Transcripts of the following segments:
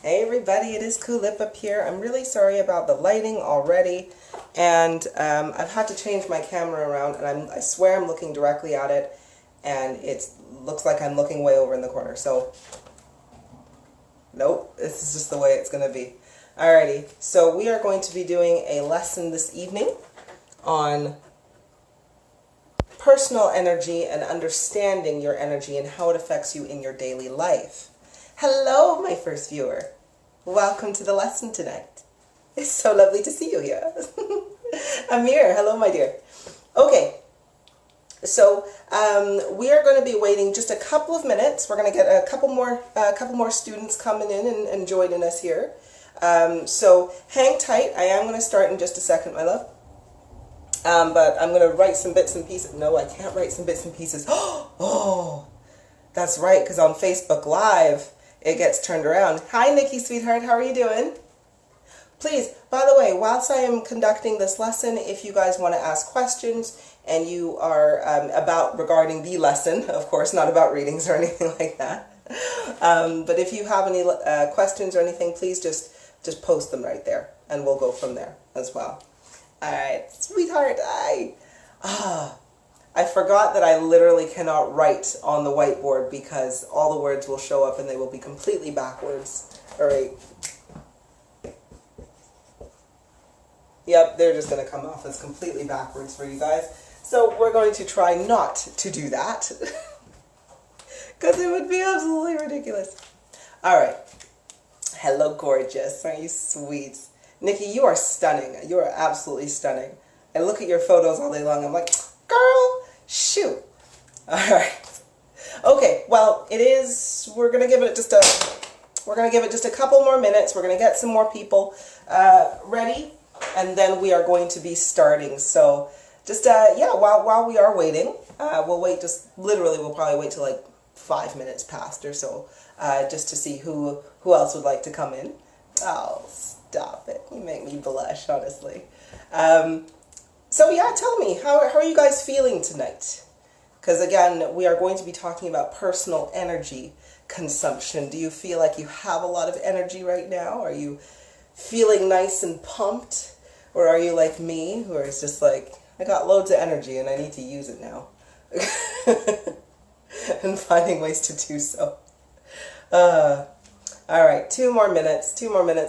Hey everybody, it is Kulipup here. I'm really sorry about the lighting already, and I've had to change my camera around, and I swear I'm looking directly at it, and it looks like I'm looking way over in the corner, so nope, this is just the way it's going to be. Alrighty, so we are going to be doing a lesson this evening on personal energy and understanding your energy and how it affects you in your daily life. Hello, my first viewer. Welcome to the lesson tonight. It's so lovely to see you here. Amir, hello, my dear. Okay, so we are going to be waiting just a couple of minutes. We're going to get a couple more students coming in and joining us here. So hang tight. I am going to start in just a second, my love. But I'm going to write some bits and pieces. No, I can't write some bits and pieces. Oh, that's right, because on Facebook Live, it gets turned around. Hi, Nikki, sweetheart. How are you doing? Please, by the way, whilst I am conducting this lesson, if you guys want to ask questions and you are regarding the lesson, of course, not about readings or anything like that. But if you have any questions or anything, please just post them right there, and we'll go from there as well. All right, sweetheart. I forgot that I literally cannot write on the whiteboard because all the words will show up and they will be completely backwards. All right. Yep, they're just going to come off as completely backwards for you guys. So we're going to try not to do that because it would be absolutely ridiculous. All right. Hello, gorgeous. Aren't you sweet? Nikki, you are stunning. You are absolutely stunning. I look at your photos all day long. I'm like, girl, shoot. All right. Okay. Well, we're gonna give it just a couple more minutes. We're gonna get some more people ready, and then we are going to be starting. So just yeah, while we are waiting, we'll wait. We'll probably wait till like 5 minutes past or so, just to see who else would like to come in. Oh, stop it! You make me blush, honestly. So yeah, tell me, how are you guys feeling tonight? Because again, we are going to be talking about personal energy consumption. Do you feel like you have a lot of energy right now? Are you feeling nice and pumped? Or are you like me, who is just like, I got loads of energy and I need to use it now? And finding ways to do so. All right, 2 more minutes.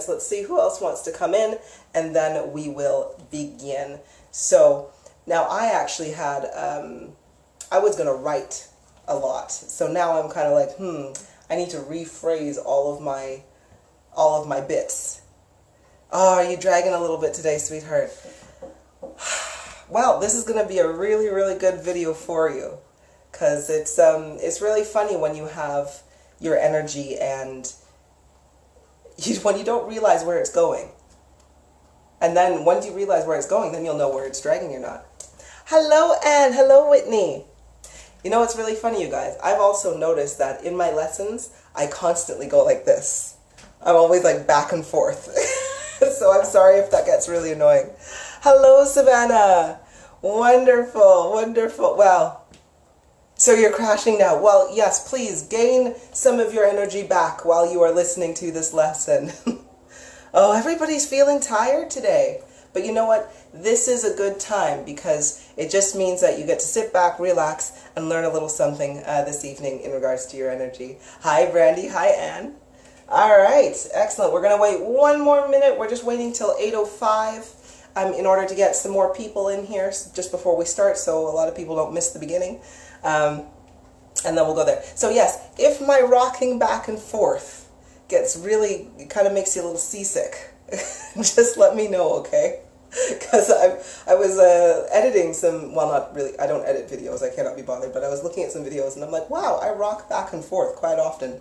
Let's see who else wants to come in, and then we will begin. So now I actually had, I was going to write a lot. So now I'm kind of like, I need to rephrase all of my bits. Oh, are you dragging a little bit today, sweetheart? Well, this is going to be a really, really good video for you, because it's really funny when you have your energy and when you don't realize where it's going. And then once you realize where it's going, then you'll know where it's dragging or not. Hello, Anne. Hello, Whitney. You know, it's really funny, you guys. I've also noticed that in my lessons, I constantly go like this. I'm always like back and forth. So I'm sorry if that gets really annoying. Hello, Savannah. Wonderful, wonderful. Well, so you're crashing now. Well, yes, please gain some of your energy back while you are listening to this lesson. Oh, everybody's feeling tired today. But you know what? This is a good time because it just means that you get to sit back, relax, and learn a little something this evening in regards to your energy. Hi, Brandy. Hi, Anne. All right. Excellent. We're going to wait 1 more minute. We're just waiting till 8:05 in order to get some more people in here just before we start, so a lot of people don't miss the beginning. And then we'll go there. So yes, if my rocking back and forth gets really, it kind of makes you a little seasick, just let me know, okay? Because I was editing some, well, not really, I don't edit videos, I cannot be bothered, but I was looking at some videos and I'm like, wow, I rock back and forth quite often,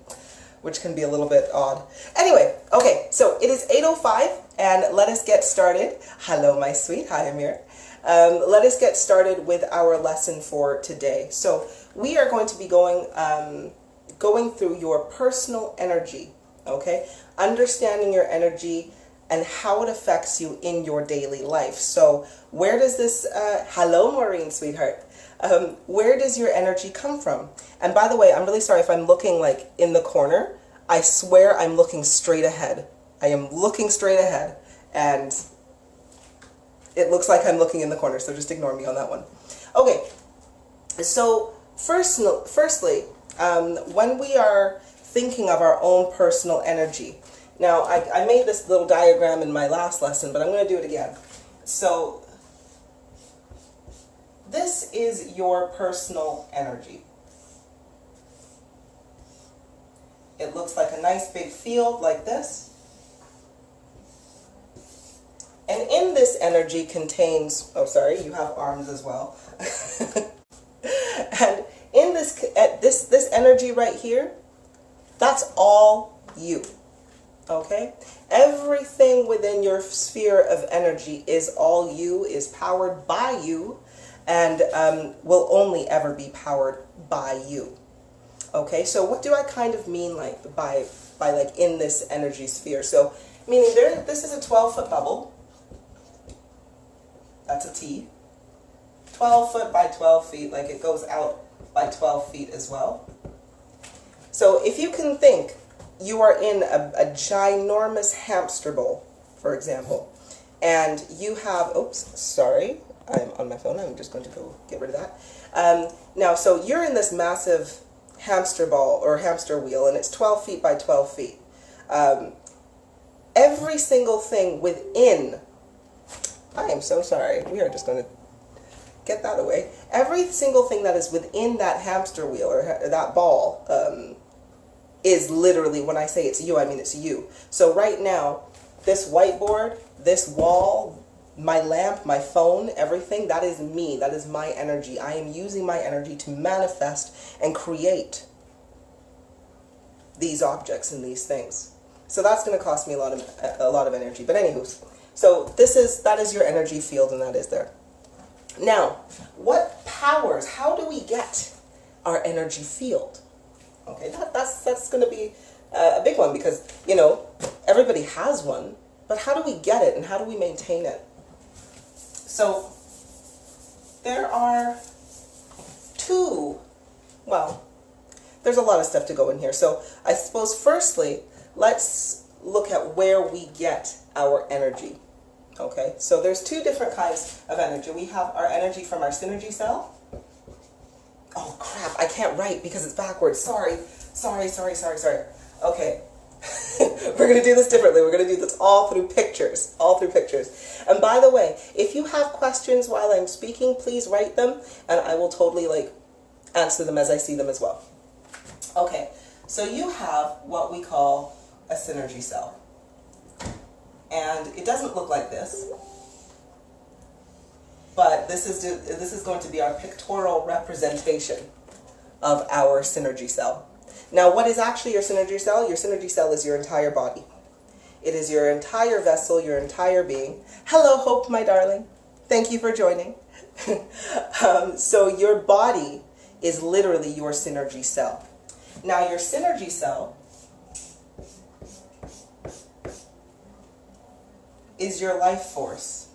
which can be a little bit odd. Anyway, okay, so it is 8:05 and let us get started. Hello, my sweet. Hi, Amir. Let us get started with our lesson for today. So we are going to be going through your personal energy, okay? Understanding your energy and how it affects you in your daily life. So where does this, hello, Maureen, sweetheart. Where does your energy come from? And by the way, I'm really sorry if I'm looking like in the corner. I swear I'm looking straight ahead. I am looking straight ahead, and it looks like I'm looking in the corner, so just ignore me on that one. Okay, so firstly, when we are thinking of our own personal energy, now I made this little diagram in my last lesson, but I'm going to do it again. So this is your personal energy. It looks like a nice big field like this. And in this energy contains, oh sorry, you have arms as well. And in this energy right here, that's all you. Okay? Everything within your sphere of energy is all you, is powered by you, and will only ever be powered by you. Okay, so what do I kind of mean like by like in this energy sphere? So meaning this is a 12-foot bubble. That's a T. 12 foot by 12 feet, like it goes out by 12 feet as well. So if you can think, you are in a ginormous hamster ball, for example, and you have, oops, sorry, I'm on my phone, I'm just going to go get rid of that. Now, so you're in this massive hamster ball or hamster wheel, and it's 12 feet by 12 feet. Every single thing within, I am so sorry, we are just going to get that away. Every single thing that is within that hamster wheel or that ball is literally, when I say it's you, I mean it's you. So right now, this whiteboard, this wall, my lamp, my phone, everything, that is me. That is my energy. I am using my energy to manifest and create these objects and these things. So that's going to cost me a lot of energy. But anywho, so that is your energy field, and that is there. Now, what powers, how do we get our energy field? Okay, that's going to be a big one because, you know, everybody has one, but how do we get it and how do we maintain it? So, there are there's a lot of stuff to go in here. So, I suppose firstly, let's look at where we get our energy. Okay, so there's two different kinds of energy. We have our energy from our synergy cell. Oh crap, I can't write because it's backwards. Sorry. Okay, we're going to do this differently. We're going to do this all through pictures. And by the way, if you have questions while I'm speaking, please write them, and I will totally answer them as I see them as well. Okay, so you have what we call a synergy cell. And it doesn't look like this, but this is going to be our pictorial representation of our synergy cell. Now, what is actually your synergy cell? Your synergy cell is your entire body. It is your entire vessel, your entire being. Hello, Hope, my darling. Thank you for joining. So your body is literally your synergy cell. Now, your synergy cell is your life force.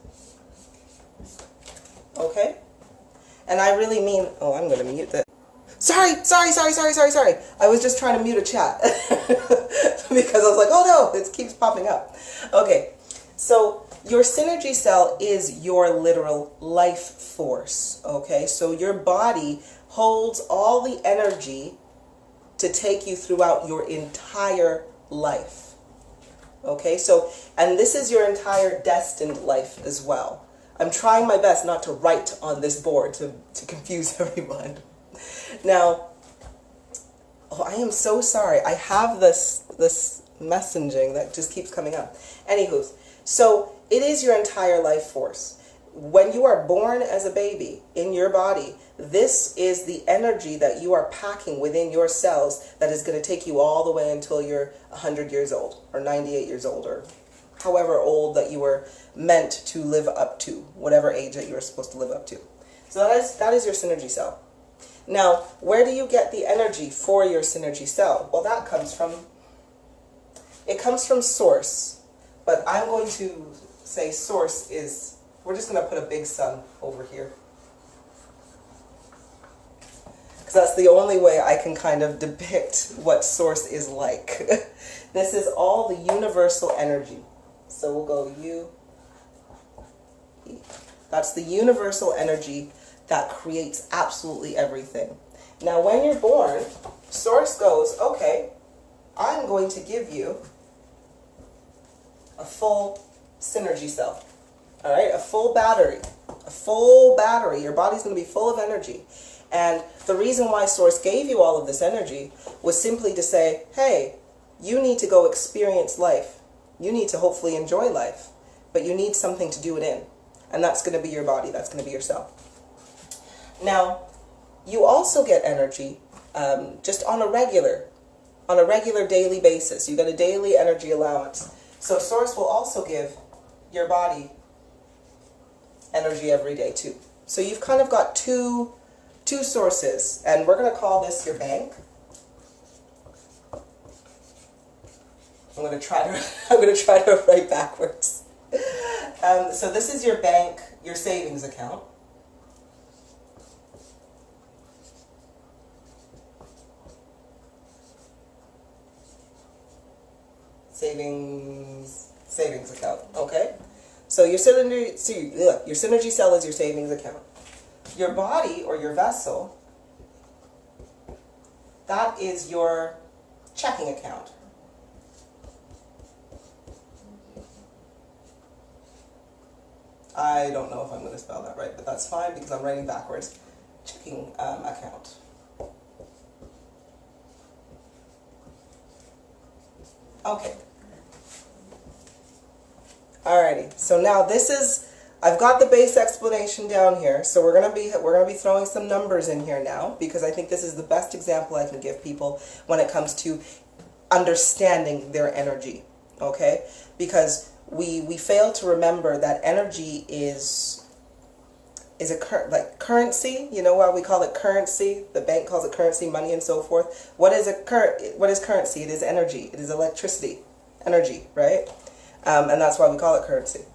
Okay? And I really mean, oh, I'm going to mute that. Sorry. I was just trying to mute a chat because I was like, oh no, it keeps popping up. Okay, so your synergy cell is your literal life force. Okay, so your body holds all the energy to take you throughout your entire life. Okay, so, and this is your entire destined life as well. I'm trying my best not to write on this board to confuse everyone. Now, oh, I am so sorry. I have this messaging that just keeps coming up. Anywho, so it is your entire life force. When you are born as a baby in your body, this is the energy that you are packing within your cells that is going to take you all the way until you're 100 years old or 98 years old or however old that you were meant to live up to, whatever age that you were supposed to live up to. So that is your synergy cell. Now, where do you get the energy for your synergy cell? Well, that comes from source, but I'm going to say source is, we're just going to put a big sun over here. because that's the only way I can kind of depict what source is like. This is all the universal energy. So we'll go U, E. That's the universal energy that creates absolutely everything. Now when you're born, source goes, okay, I'm going to give you a full synergy cell. All right, a full battery. A full battery. Your body's going to be full of energy. And the reason why source gave you all of this energy was simply to say, hey, you need to go experience life. You need to hopefully enjoy life, but you need something to do it in. And that's going to be your body. That's going to be your cell. Now, you also get energy just on a regular daily basis. You get a daily energy allowance. So source will also give your body energy every day too. So you've kind of got two sources, and we're going to call this your bank. I'm going to try to write backwards. So this is your bank, your savings account. Savings account. Okay. So your synergy cell is your savings account. Your body or your vessel, that is your checking account. I don't know if I'm going to spell that right, but that's fine because I'm writing backwards. Checking account. Okay. Alrighty. So now I've got the base explanation down here. So we're gonna be throwing some numbers in here now because I think this is the best example I can give people when it comes to understanding their energy. Okay? Because we fail to remember that energy is a currency. You know why we call it currency? The bank calls it currency, money, and so forth. What is currency? It is energy. It is electricity, energy, right? And that's why we call it currency.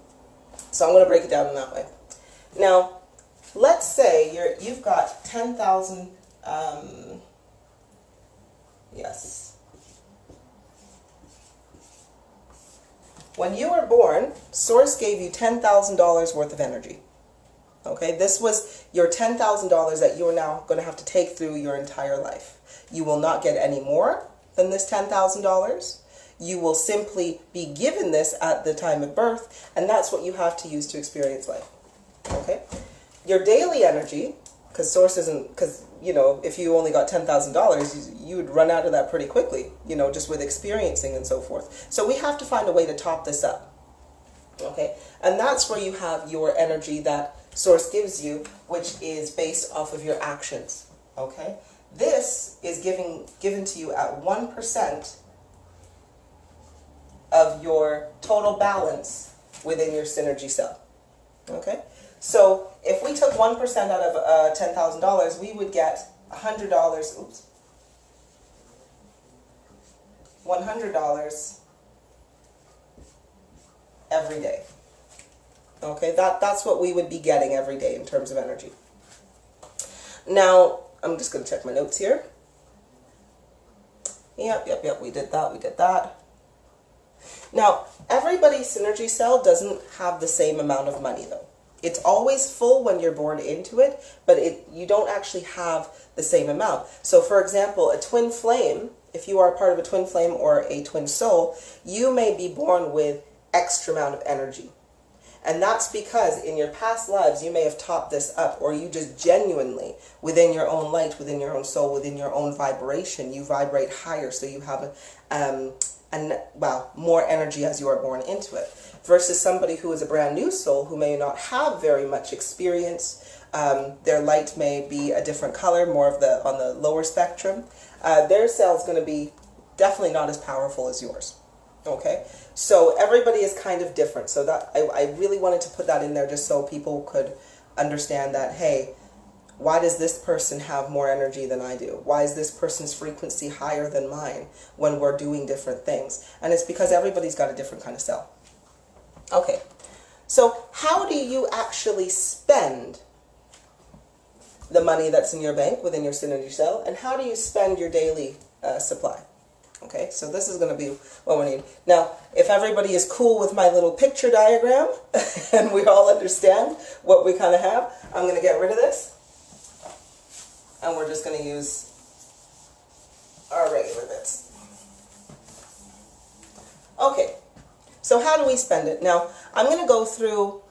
So I'm going to break it down in that way. Now, let's say you've got 10,000. Yes. When you were born, Source gave you $10,000 worth of energy. Okay, this was your $10,000 that you are now going to have to take through your entire life. You will not get any more than this $10,000. You will simply be given this at the time of birth, and that's what you have to use to experience life. Okay, your daily energy, because you know, if you only got $10,000, you would run out of that pretty quickly. You know, just with experiencing and so forth. So we have to find a way to top this up. Okay, and that's where you have your energy that Source gives you, which is based off of your actions. Okay, this is given to you at 1% of your total balance within your synergy cell. Okay, so if we took 1% out of $10,000, we would get $100. Oops, $100 every day. Okay, that's what we would be getting every day in terms of energy. Now, I'm just going to check my notes here. Yep, we did that. Now, everybody's synergy cell doesn't have the same amount of money though. It's always full when you're born into it, but you don't actually have the same amount. So for example, a twin flame, if you are part of a twin flame or a twin soul, you may be born with extra amount of energy. And that's because in your past lives, you may have topped this up, or you just genuinely, within your own light, within your own soul, within your own vibration, you vibrate higher, so you have more energy as you are born into it. Versus somebody who is a brand new soul who may not have very much experience. Their light may be a different color, more of on the lower spectrum. Their cell is going to be definitely not as powerful as yours. Okay, so everybody is kind of different. So that I really wanted to put that in there just so people could understand that, hey, why does this person have more energy than I do? Why is this person's frequency higher than mine when we're doing different things? And it's because everybody's got a different kind of cell. Okay, so how do you actually spend the money that's in your bank within your synergy cell, and how do you spend your daily supply. Okay, so this is going to be what we need. Now, if everybody is cool with my little picture diagram and we all understand what we kind of have, I'm going to get rid of this and we're just going to use our regular bits. Okay, so how do we spend it? Now, I'm going to go through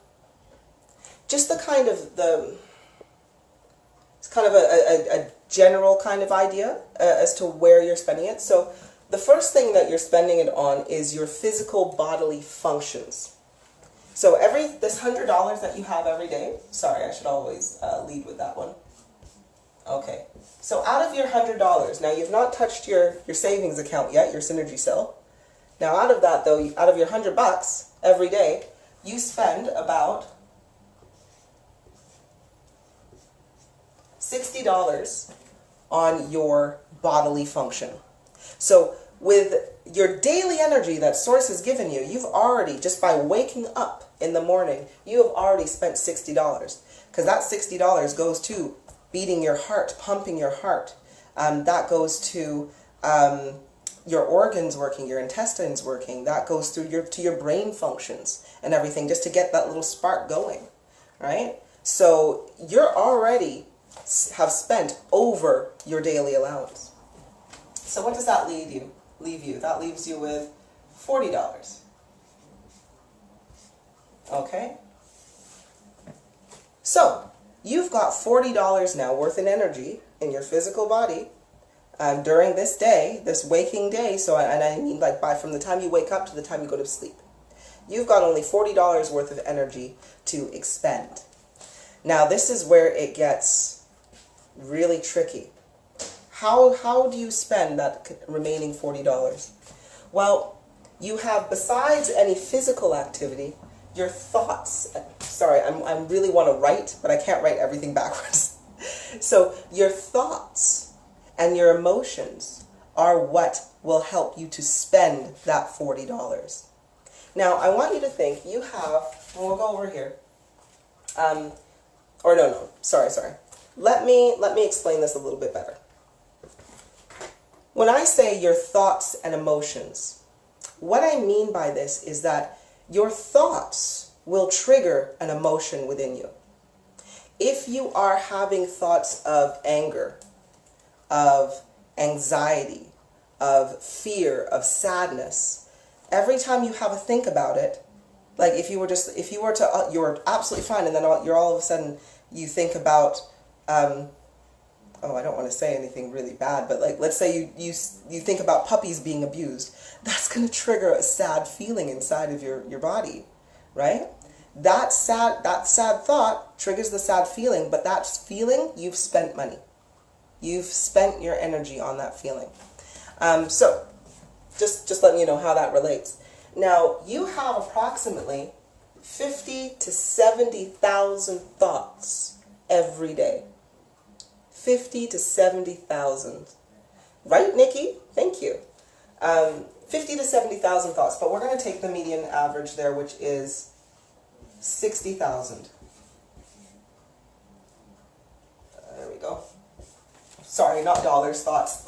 just the kind of it's kind of a general kind of idea as to where you're spending it. So the first thing that you're spending it on is your physical bodily functions. So this $100 that you have every day, sorry, I should always lead with that one. Okay, so out of your $100, now you've not touched your savings account yet, your synergy cell. Now out of that though, out of your $100 every day, you spend about $60 on your bodily function. So with your daily energy that Source has given you, you've already, just by waking up in the morning, you have already spent $60. Because that $60 goes to beating your heart, pumping your heart. That goes to your organs working, your intestines working. That goes through to your brain functions and everything, just to get that little spark going, right? So you're already have spent over your daily allowance. So what does that leave you? That leaves you with $40. Okay? So you've got $40 now worth in energy in your physical body during this day, this waking day. So, and I mean like from the time you wake up to the time you go to sleep. You've got only $40 worth of energy to expend. Now this is where it gets really tricky. How do you spend that remaining $40? Well, you have, besides any physical activity, your thoughts. Sorry, I really want to write, but I can't write everything backwards. So your thoughts and your emotions are what will help you to spend that $40. Now, I want you to think you have, and we'll go over here. Sorry. Let me explain this a little bit better. When I say your thoughts and emotions, what I mean by this is that your thoughts will trigger an emotion within you. If you are having thoughts of anger, of anxiety, of fear, of sadness, every time you have a think about it, like if you were to, you're absolutely fine, and then you're all of a sudden, you think about, I don't want to say anything really bad, but like, let's say you think about puppies being abused. That's going to trigger a sad feeling inside of your body, right? That sad thought triggers the sad feeling, but that feeling, you've spent money. You've spent your energy on that feeling. So, just letting you know how that relates. Now, you have approximately 50 to 70,000 thoughts every day. 50 to 70,000. Right, Nikki? Thank you. 50 to 70,000 thoughts, but we're going to take the median average there, which is 60,000. There we go. Sorry, not dollars, thoughts.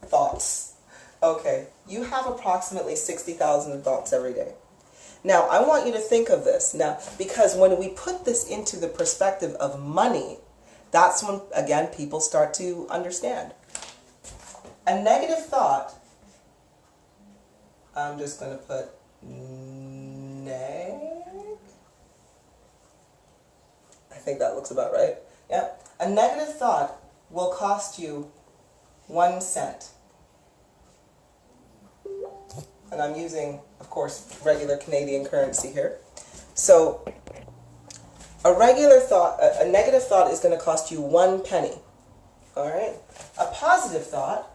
Thoughts. Okay, you have approximately 60,000 thoughts every day. Now, I want you to think of this. Now, because when we put this into the perspective of money, that's when, again, people start to understand. A negative thought, I'm just going to put neg. I think that looks about right. Yep. A negative thought will cost you 1 cent. And I'm using, of course, regular Canadian currency here. So a negative thought is going to cost you 1 penny. All right? A positive thought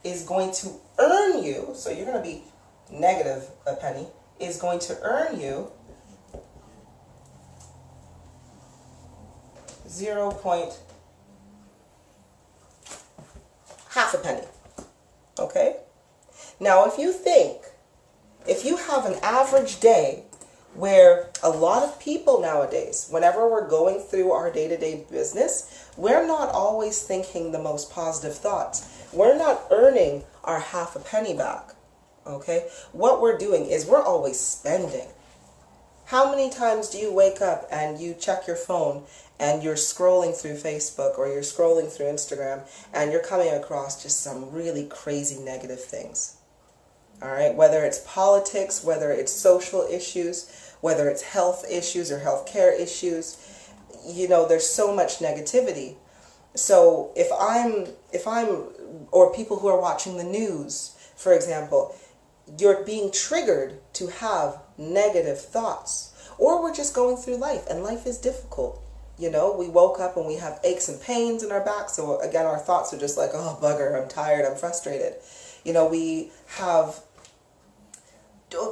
is going to earn you, so you're going to be negative a penny, is going to earn you 0.5 penny. Okay? Now, if you have an average day where a lot of people nowadays, whenever we're going through our day-to-day business, we're not always thinking the most positive thoughts. We're not earning our half a penny back, okay? What we're doing is we're always spending. How many times do you wake up and you check your phone and you're scrolling through Facebook or you're scrolling through Instagram and you're coming across just some really crazy negative things? All right, whether it's politics, whether it's social issues, whether it's health issues or healthcare issues, you know, there's so much negativity. So if I'm, or people who are watching the news, for example, you're being triggered to have negative thoughts. Or we're just going through life, and life is difficult. You know, we woke up and we have aches and pains in our back. So again, our thoughts are just like, oh, bugger, I'm tired, I'm frustrated. You know, we have,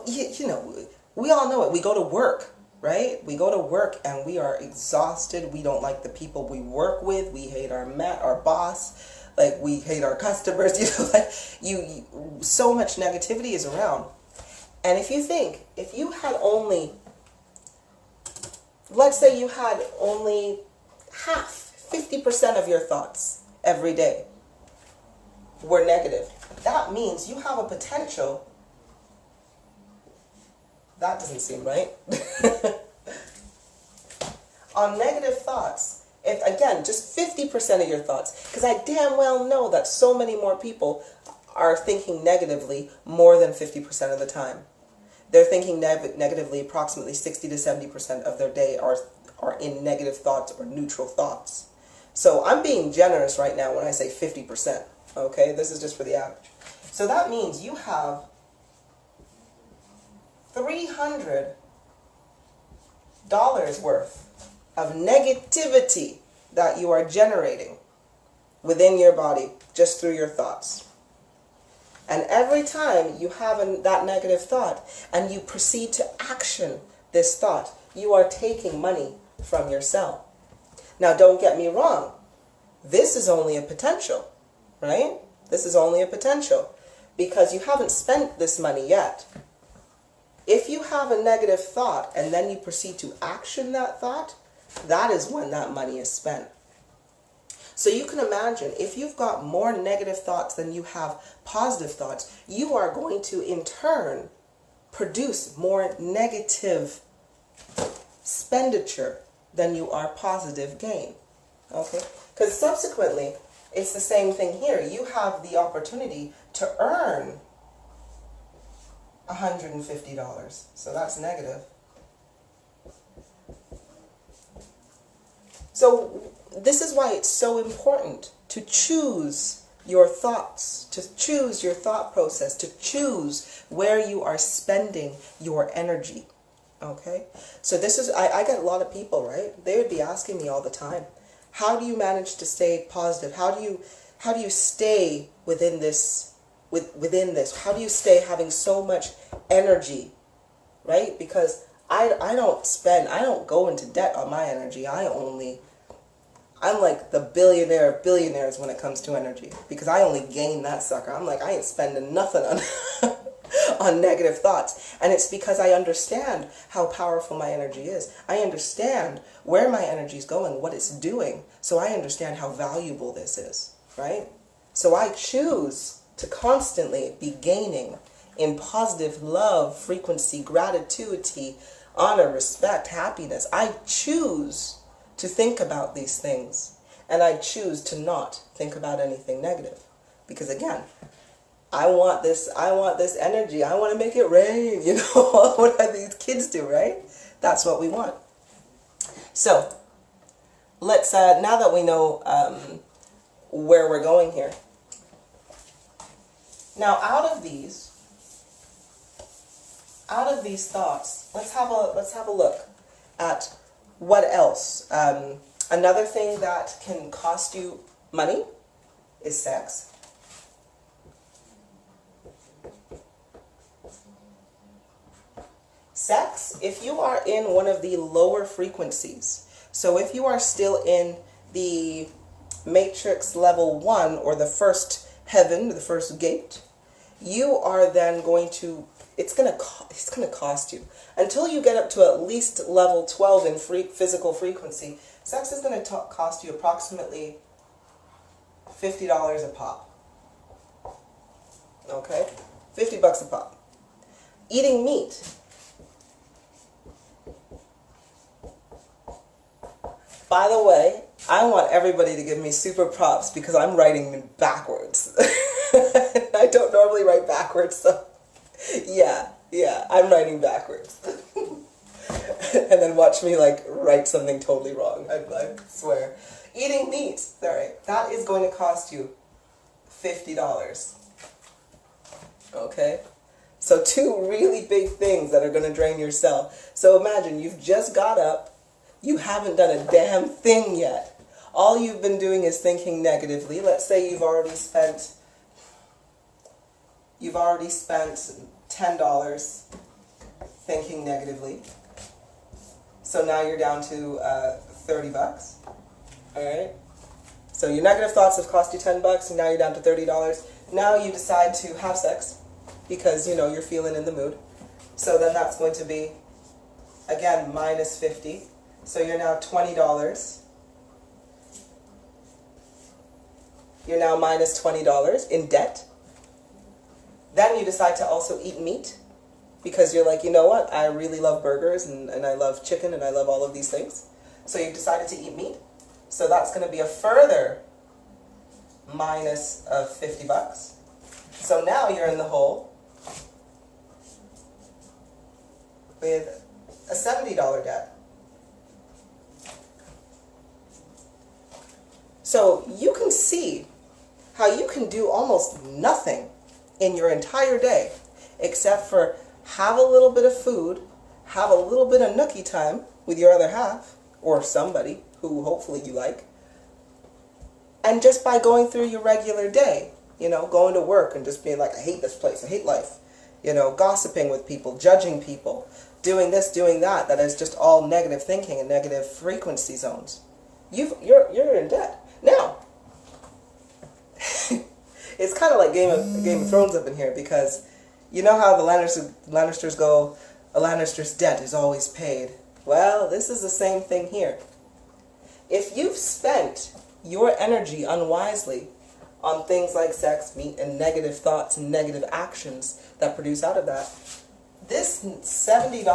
you know, we all know it. We go to work, right? We go to work and we are exhausted. We don't like the people we work with. We hate our boss. Like, we hate our customers. You know, like so much negativity is around. And if you think, if you had only, let's say you had only half, 50% of your thoughts every day were negative, that means you have a potential. That doesn't seem right. On negative thoughts, if again, just 50% of your thoughts, because I damn well know that so many more people are thinking negatively more than 50% of the time. They're thinking negatively approximately 60 to 70% of their day are in negative thoughts or neutral thoughts. So I'm being generous right now when I say 50%. Okay, this is just for the average. So that means you have $300 worth of negativity that you are generating within your body just through your thoughts. And every time you have that negative thought and you proceed to action this thought, you are taking money from yourself. Now, don't get me wrong. This is only a potential, right? This is only a potential because you haven't spent this money yet. If you have a negative thought and then you proceed to action that thought, that is when that money is spent. So you can imagine, if you've got more negative thoughts than you have positive thoughts, you are going to in turn produce more negative expenditure than you are positive gain. Okay? Because subsequently, it's the same thing here. You have the opportunity to earn $150. So that's negative. So this is why it's so important to choose your thoughts, to choose your thought process, to choose where you are spending your energy. Okay? So this is, I get a lot of people, right? They would be asking me all the time, how do you manage to stay positive? How do you stay within this? How do you stay having so much energy, right? Because I don't go into debt on my energy. I'm like the billionaire of billionaires when it comes to energy, because I only gain that sucker. I'm like, I ain't spending nothing on on negative thoughts. And it's because I understand how powerful my energy is. I understand where my energy is going, what it's doing. So I understand how valuable this is, right? So I choose to constantly be gaining in positive love, frequency, gratitude, honor, respect, happiness. I choose to think about these things, and I choose to not think about anything negative. Because again, I want this energy. I want to make it rain, you know, what these kids do, right? That's what we want. So, let's, now that we know where we're going here, now out of these thoughts, let's have a look at what else. Another thing that can cost you money is sex. Sex, if you are in one of the lower frequencies, so if you are still in the matrix level 1 or the first heaven, the first gate, you are then going to it's gonna cost you. Until you get up to at least level 12 in physical frequency, sex is gonna cost you approximately $50 a pop. Okay? $50 a pop. Eating meat. By the way, I want everybody to give me super props because I'm writing backwards. I don't normally write backwards, so yeah, I'm writing backwards. And then watch me like write something totally wrong, I swear. Eating meat, sorry, that is going to cost you $50. Okay? So two really big things that are going to drain your cell. So imagine you've just got up, you haven't done a damn thing yet. All you've been doing is thinking negatively. Let's say you've already spent $10 thinking negatively. So now you're down to $30. All right. So your negative thoughts have cost you $10, and now you're down to $30. Now you decide to have sex because you're feeling in the mood. So then that's going to be again minus 50. So you're now $20. You're now minus $20 in debt. Then you decide to also eat meat because you're like, you know what? I really love burgers and I love chicken and I love all of these things. So you've decided to eat meat. So that's going to be a further minus of $50. So now you're in the hole with a $70 debt. So you can see how you can do almost nothing in your entire day except for have a little bit of food, have a little bit of nookie time with your other half or somebody who hopefully you like, and just by going through your regular day, going to work and just being like, I hate this place, I hate life, gossiping with people, judging people, doing this, doing that is just all negative thinking and negative frequency zones. You're in debt. Now, it's kind of like Game of Thrones up in here because you know how the Lannisters go, a Lannister's debt is always paid. Well, this is the same thing here. If you've spent your energy unwisely on things like sex, meat, and negative thoughts and negative actions that produce out of that, this $70,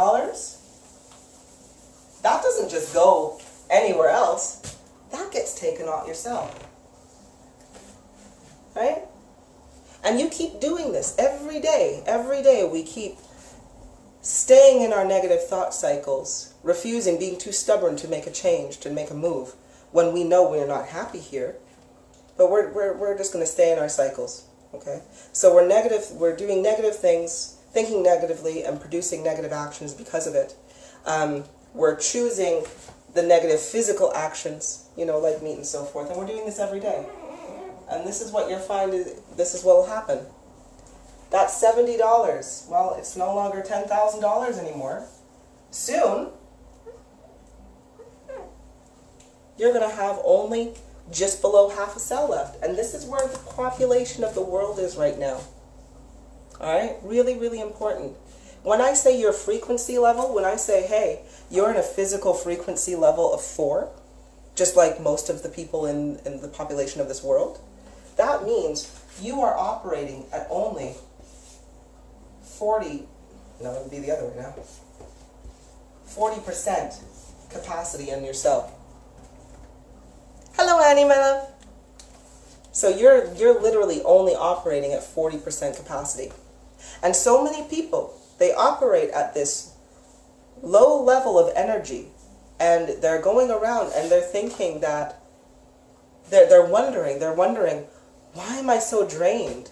that doesn't just go anywhere else. That gets taken out yourself. Right? And you keep doing this every day. Every day we keep staying in our negative thought cycles, refusing, being too stubborn to make a change, to make a move, when we know we're not happy here. But we're just going to stay in our cycles. Okay? So we're doing negative things, thinking negatively, and producing negative actions because of it. We're choosing the negative physical actions, like meat and so forth, and we're doing this every day. And this is what you'll find, this is what will happen. That $70, well, it's no longer $10,000 anymore. Soon, you're going to have only just below half a cell left. And this is where the population of the world is right now. Alright? Really, really important. When I say your frequency level, when I say, hey, you're in a physical frequency level of 4, just like most of the people in the population of this world, that means you are operating at only 40, no, it would be the other way now, 40% capacity in your cell. Hello, Annie, my love. So you're literally only operating at 40% capacity. And so many people, they operate at this low level of energy, and they're going around and they're thinking that, they're wondering, why am I so drained?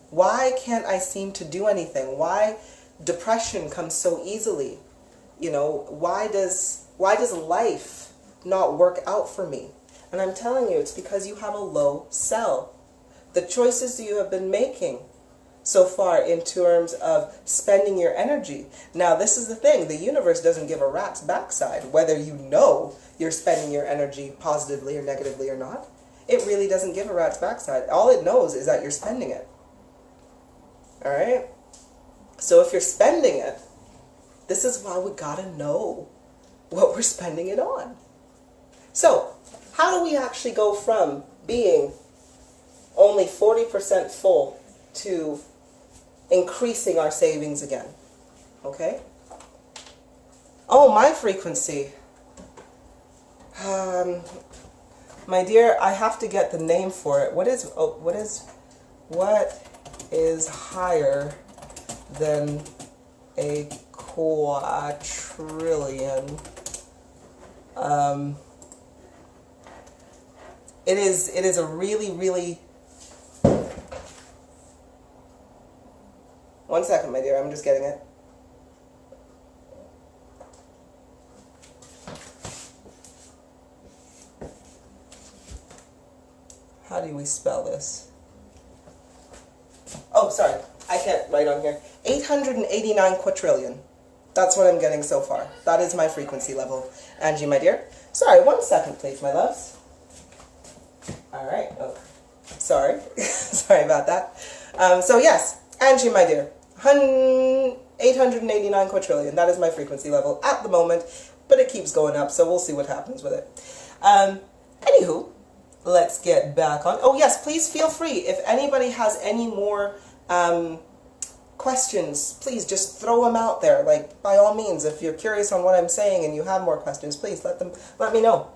Why can't I seem to do anything? Why depression comes so easily? Why does life not work out for me? And I'm telling you, it's because you have a low cell. The choices you have been making so far in terms of spending your energy. Now, this is the thing. The universe doesn't give a rat's backside whether you know you're spending your energy positively or negatively or not. It really doesn't give a rat's backside. All it knows is that you're spending it. Alright? So if you're spending it, this is why we gotta know what we're spending it on. So, how do we actually go from being only 40% full to increasing our savings again? Okay? Oh, my frequency. My dear, I have to get the name for it. What is higher than a quadrillion? It is a really, really... One second, my dear, I'm just getting it. How do we spell this? Oh, sorry. I can't write on here. 889 quadrillion. That's what I'm getting so far. That is my frequency level. Angie, my dear. Sorry, 1 second, please, my loves. All right. Oh, sorry. Sorry about that. So, yes, Angie, my dear. 889 quadrillion. That is my frequency level at the moment, but it keeps going up, so we'll see what happens with it. Anywho, let's get back on. Oh, yes, please feel free. If anybody has any more questions, please just throw them out there. Like, by all means, if you're curious on what I'm saying and you have more questions, please let me know.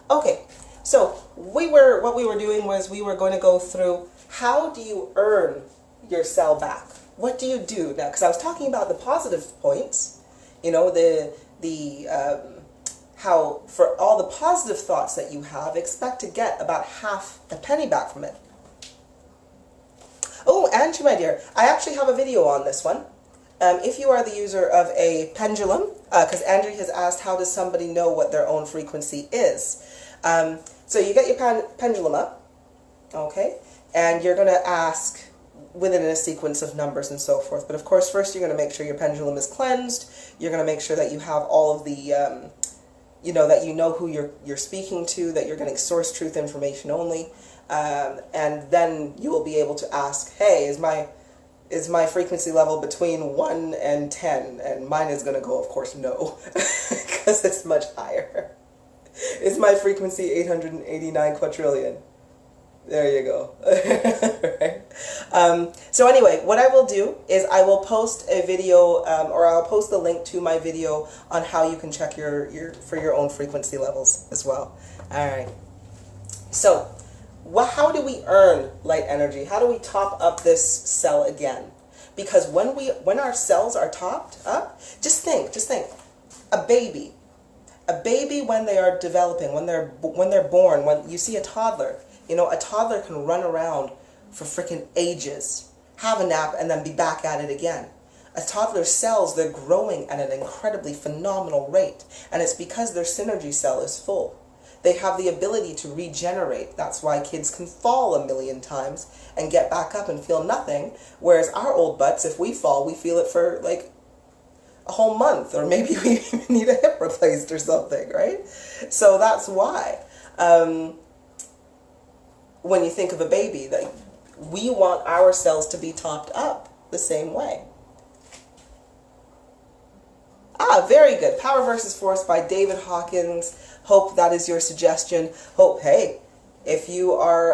Okay, so what we were doing was we were going to go through how do you earn your cell back? What do you do now? Because I was talking about the positive points, you know, how for all the positive thoughts that you have, expect to get about half a penny back from it. Oh, Angie, my dear, I actually have a video on this one. If you are the user of a pendulum, because Angie has asked how does somebody know what their own frequency is. So you get your pendulum up, okay, and you're going to ask within a sequence of numbers and so forth. But of course, first you're going to make sure your pendulum is cleansed. You're going to make sure that you have all of the, that you know who you're speaking to, that you're getting source truth information only. And then you will be able to ask, hey, is my frequency level between 1 and 10? And mine is going to go, of course, no, because it's much higher. Is my frequency 889 quadrillion? There you go. Right? So anyway, what I will do is I will post a video, or I'll post the link to my video on how you can check for your own frequency levels as well. All right. So, how do we earn light energy? How do we top up this cell again? Because when our cells are topped up, just think, a baby when they are developing, when they're born, when you see a toddler. You know, a toddler can run around for freaking ages, have a nap, and then be back at it again. A toddler's cells, they're growing at an incredibly phenomenal rate, and it's because their synergy cell is full. They have the ability to regenerate. That's why kids can fall 1,000,000 times and get back up and feel nothing, whereas our old butts, if we fall, we feel it for like a whole month, or maybe we even need a hip replaced or something, right? So that's why. When you think of a baby, like, we want our cells to be topped up the same way. Ah, very good. Power versus Force by David Hawkins. Hope that is your suggestion. Hope, hey, if you are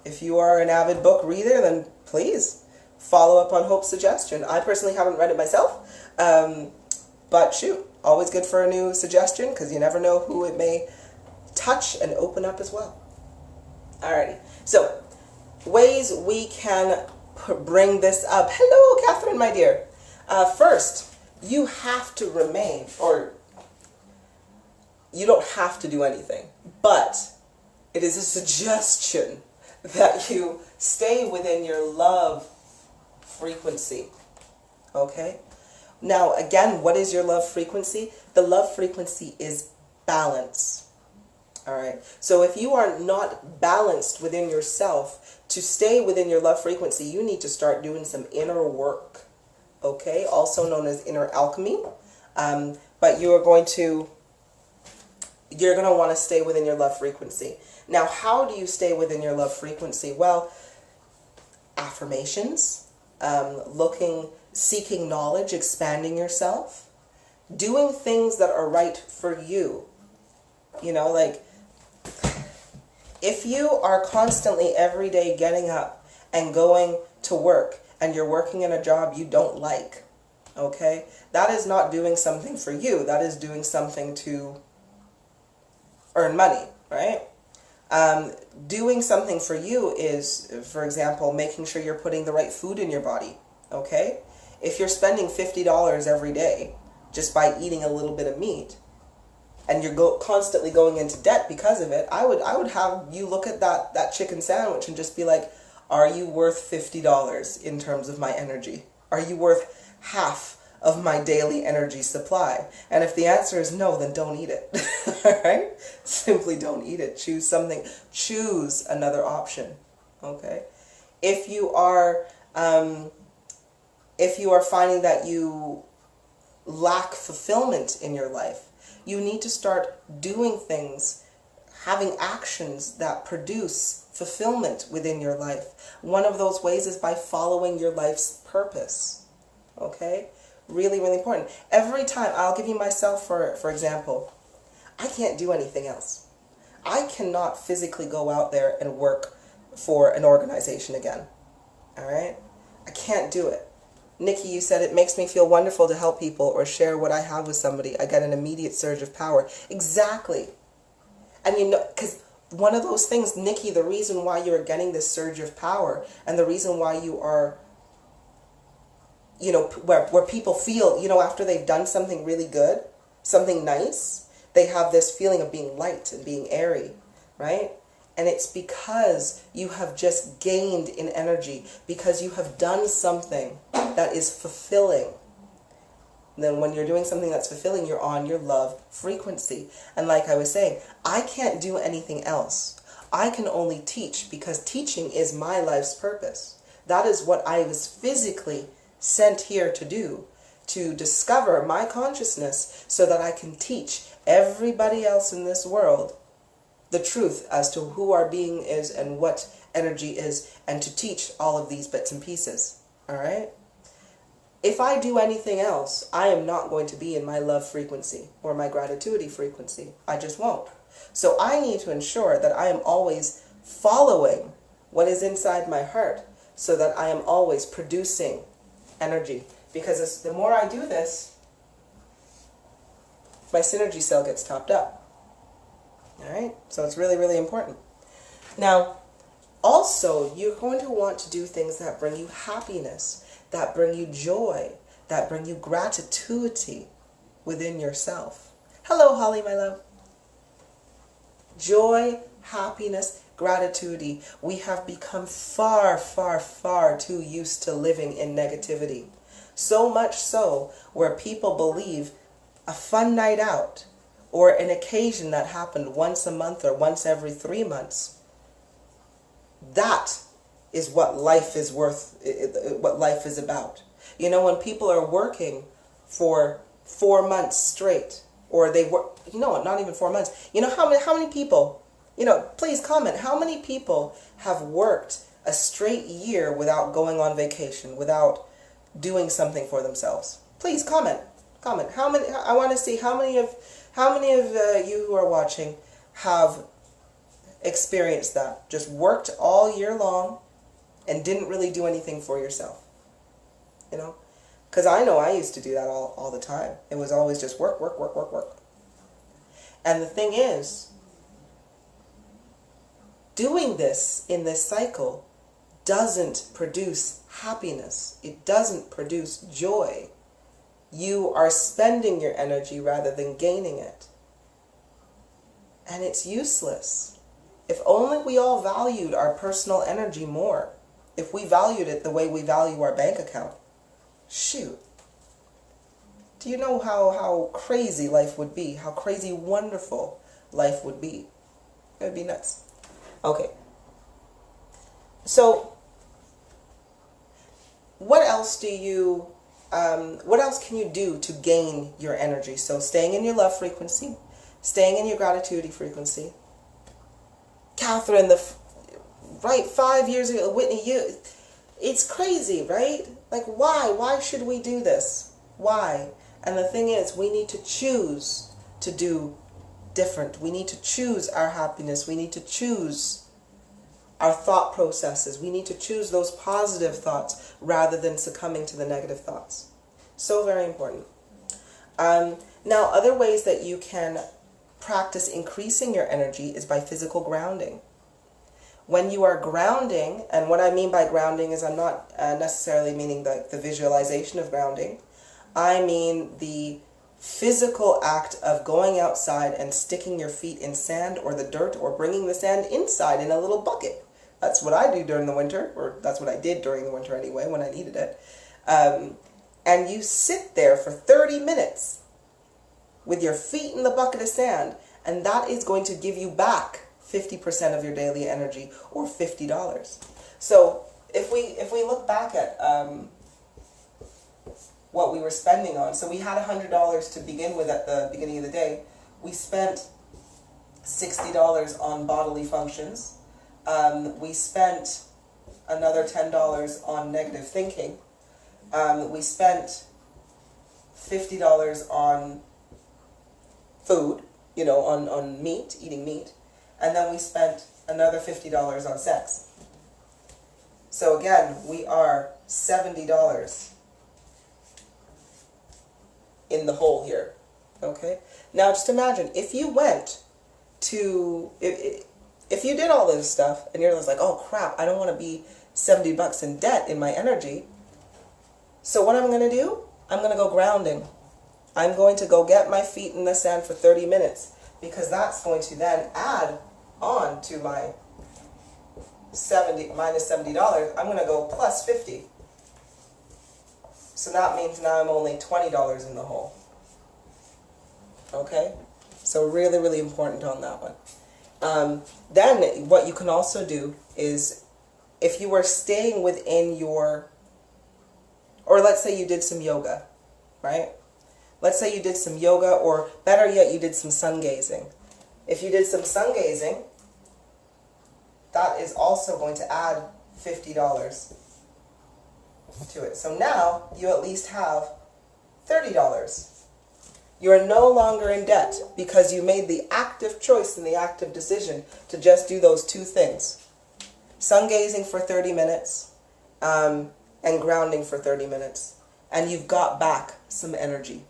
an avid book reader, then please follow up on Hope's suggestion. I personally haven't read it myself, but shoot, always good for a new suggestion, because you never know who it may touch and open up as well. Alrighty, so ways we can bring this up. Hello, Catherine, my dear. First, you have to remain, or you don't have to do anything, but it is a suggestion that you stay within your love frequency. Okay? Now, again, what is your love frequency? The love frequency is balance. All right. So if you are not balanced within yourself, to stay within your love frequency, you need to start doing some inner work. Okay? Also known as inner alchemy. But you're going to want to stay within your love frequency. Now, how do you stay within your love frequency? Well, affirmations, seeking knowledge, expanding yourself, doing things that are right for you. You know, like, if you are constantly every day getting up and going to work and you're working in a job you don't like, okay, that is not doing something for you. That is doing something to earn money, right? Doing something for you is, for example, making sure you're putting the right food in your body, okay? If you're spending $50 every day just by eating a little bit of meat, and you're constantly going into debt because of it, I would have you look at that chicken sandwich and just be like, are you worth $50 in terms of my energy? Are you worth half of my daily energy supply? And if the answer is no, then don't eat it. All right? Simply don't eat it. Choose something. Choose another option. Okay? If you are finding that you lack fulfillment in your life, you need to start doing things, having actions that produce fulfillment within your life. One of those ways is by following your life's purpose. Okay? Really, really important. Every time, I'll give you myself for example, I can't do anything else. I cannot physically go out there and work for an organization again. All right? I can't do it. Nikki, you said it makes me feel wonderful to help people or share what I have with somebody. I get an immediate surge of power. Exactly. And you know, because one of those things, Nikki, the reason why you're getting this surge of power and the reason why you are, you know, where people feel, you know, after they've done something really good, something nice, they have this feeling of being light and being airy, right? And it's because you have just gained in energy, because you have done something that is fulfilling. And then when you're doing something that's fulfilling, you're on your love frequency. And like I was saying, I can't do anything else. I can only teach because teaching is my life's purpose. That is what I was physically sent here to do, to discover my consciousness so that I can teach everybody else in this world the truth as to who our being is and what energy is, and to teach all of these bits and pieces. All right? If I do anything else, I am not going to be in my love frequency or my gratitude frequency. I just won't. So I need to ensure that I am always following what is inside my heart so that I am always producing energy. Because the more I do this, my synergy cell gets topped up. All right? So it's really, really important. Now, also, you're going to want to do things that bring you happiness, that bring you joy, that bring you gratitude within yourself. Hello, Holly, my love. Joy, happiness, gratitude. We have become far, far, far too used to living in negativity. So much so where people believe a fun night out or an occasion that happened once a month or once every 3 months, that is what life is worth, what life is about. You know, when people are working for 4 months straight, or they work, you know what, not even 4 months. You know how many people, you know, please comment, how many people have worked a straight year without going on vacation, without doing something for themselves? Please comment. How many? I want to see how many of you who are watching have experienced that. Just worked all year long and didn't really do anything for yourself. You know? Because I know I used to do that all the time. It was always just work, work, work, work, work. And the thing is, doing this in this cycle doesn't produce happiness. It doesn't produce joy. You are spending your energy rather than gaining it. And it's useless. If only we all valued our personal energy more. If we valued it the way we value our bank account. Shoot. Do you know how crazy life would be? How crazy wonderful life would be? It would be nuts. Okay. So, what else can you do to gain your energy? So staying in your love frequency, staying in your gratitude frequency. Catherine, right, 5 years ago, Whitney, It's crazy, right? Like, why? Why should we do this? Why? And the thing is, we need to choose to do different. We need to choose our happiness. We need to choose our thought processes. We need to choose those positive thoughts rather than succumbing to the negative thoughts. So very important. Now, other ways that you can practice increasing your energy is by physical grounding. When you are grounding, and what I mean by grounding is I'm not necessarily meaning the visualization of grounding. I mean the physical act of going outside and sticking your feet in sand or the dirt or bringing the sand inside in a little bucket. That's what I do during the winter, or that's what I did during the winter anyway when I needed it. And you sit there for 30 minutes with your feet in the bucket of sand, and that is going to give you back 50% of your daily energy, or $50. So if we look back at what we were spending on, so we had $100 to begin with at the beginning of the day. We spent $60 on bodily functions. We spent another $10 on negative thinking. We spent $50 on food, you know, on meat, eating meat. And then we spent another $50 on sex. So again, we are $70 in the hole here. Okay? Now just imagine, if you went to, if you did all this stuff, and you're just like, oh crap, I don't want to be $70 in debt in my energy. So what I'm going to do, I'm going to go grounding. I'm going to go get my feet in the sand for 30 minutes, because that's going to then add on to my minus $70. I'm going to go plus 50. So that means now I'm only $20 in the hole. Okay? So really, really important on that one. Then what you can also do is, if you were staying within your, or let's say you did some yoga, right? Let's say you did some yoga, or better yet, you did some sun gazing. If you did some sun gazing, that is also going to add $50 to it. So now you at least have $30. You are no longer in debt because you made the active choice and the active decision to just do those two things. Sun gazing for 30 minutes and grounding for 30 minutes. And you've got back some energy.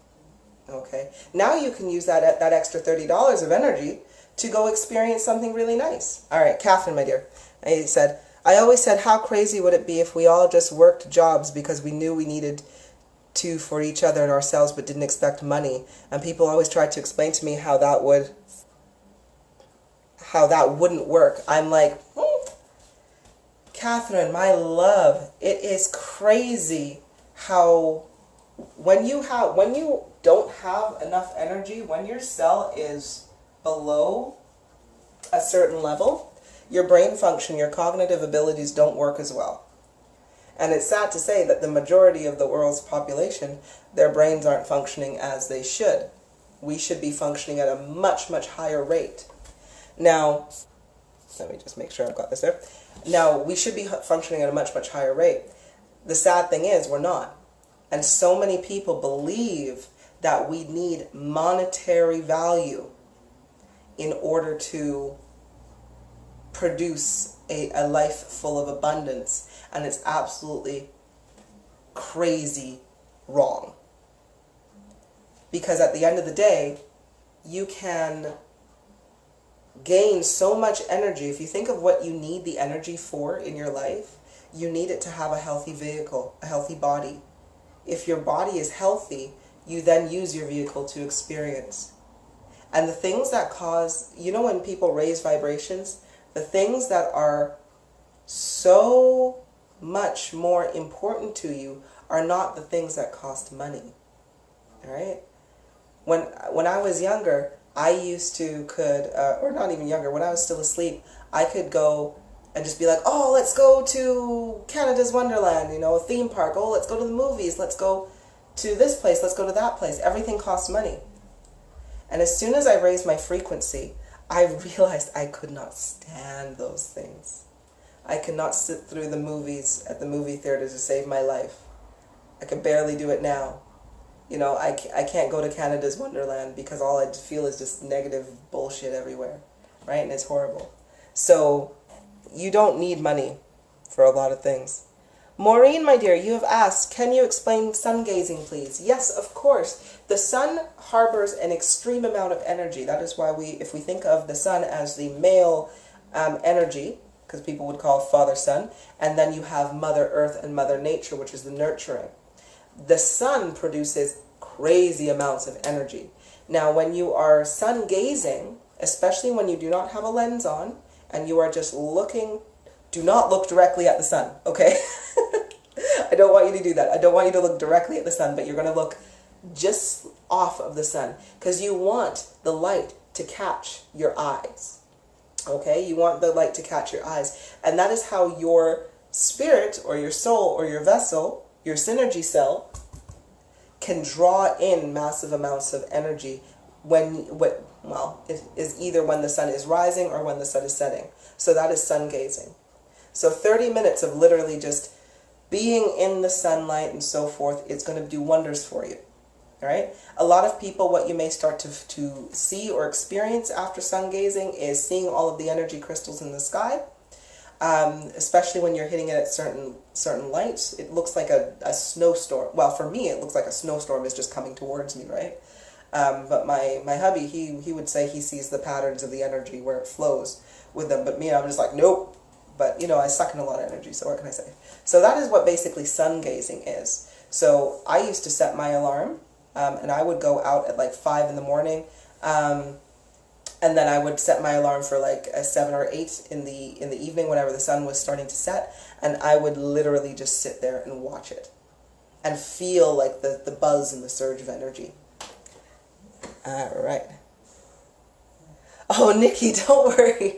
Okay? Now you can use that extra $30 of energy to go experience something really nice. All right, Catherine, my dear. I said, I always said, how crazy would it be if we all just worked jobs because we knew we needed to for each other and ourselves but didn't expect money? And people always tried to explain to me how that wouldn't work. I'm like, Catherine, my love, it is crazy how when you don't have enough energy, when your cell is below a certain level, your brain function, your cognitive abilities don't work as well. And it's sad to say that the majority of the world's population, their brains aren't functioning as they should. We should be functioning at a much, much higher rate. Now, let me just make sure I've got this there. Now, we should be functioning at a much, much higher rate. The sad thing is, we're not. And so many people believe that we need monetary value in order to produce a life full of abundance. And it's absolutely crazy wrong. Because at the end of the day, you can gain so much energy. If you think of what you need the energy for in your life, you need it to have a healthy vehicle, a healthy body. If your body is healthy, you then use your vehicle to experience. And the things that cause, you know, when people raise vibrations, the things that are so much more important to you are not the things that cost money. All right? When I was younger, I used to or not even younger, when I was still asleep, I could go and just be like, oh, let's go to Canada's Wonderland, you know, a theme park. Oh, let's go to the movies. Let's go to this place. Let's go to that place. Everything costs money. And as soon as I raised my frequency, I realized I could not stand those things. I cannot sit through the movies at the movie theater to save my life. I can barely do it now. You know, I can't go to Canada's Wonderland because all I feel is just negative bullshit everywhere, right? And it's horrible. So you don't need money for a lot of things. Maureen, my dear, you have asked, can you explain sun gazing, please? Yes, of course. The sun harbors an extreme amount of energy. That is why if we think of the sun as the male energy, because people would call Father Sun, and then you have Mother Earth and Mother Nature, which is the nurturing. The sun produces crazy amounts of energy. Now, when you are sun gazing, especially when you do not have a lens on, and you are just looking, do not look directly at the sun, okay? I don't want you to do that. I don't want you to look directly at the sun, but you're going to look just off of the sun, because you want the light to catch your eyes, okay? You want the light to catch your eyes, and that is how your spirit, or your soul, or your vessel, your synergy cell, can draw in massive amounts of energy it is either when the sun is rising or when the sun is setting. So that is sun gazing. So 30 minutes of literally just being in the sunlight and so forth, it's going to do wonders for you. All right? A lot of people, what you may start to see or experience after sun gazing is seeing all of the energy crystals in the sky. Especially when you're hitting it at certain lights, it looks like a snowstorm. Well, for me, it looks like a snowstorm is just coming towards me, right? But my hubby, he would say he sees the patterns of the energy where it flows with them. But me, I'm just like, nope. But, you know, I suck in a lot of energy, so what can I say? So that is what basically sun gazing is. So I used to set my alarm, and I would go out at like 5 in the morning, and then I would set my alarm for like a 7 or 8 in the evening whenever the sun was starting to set, and I would literally just sit there and watch it and feel like the buzz and the surge of energy. All right. Oh, Nikki, don't worry.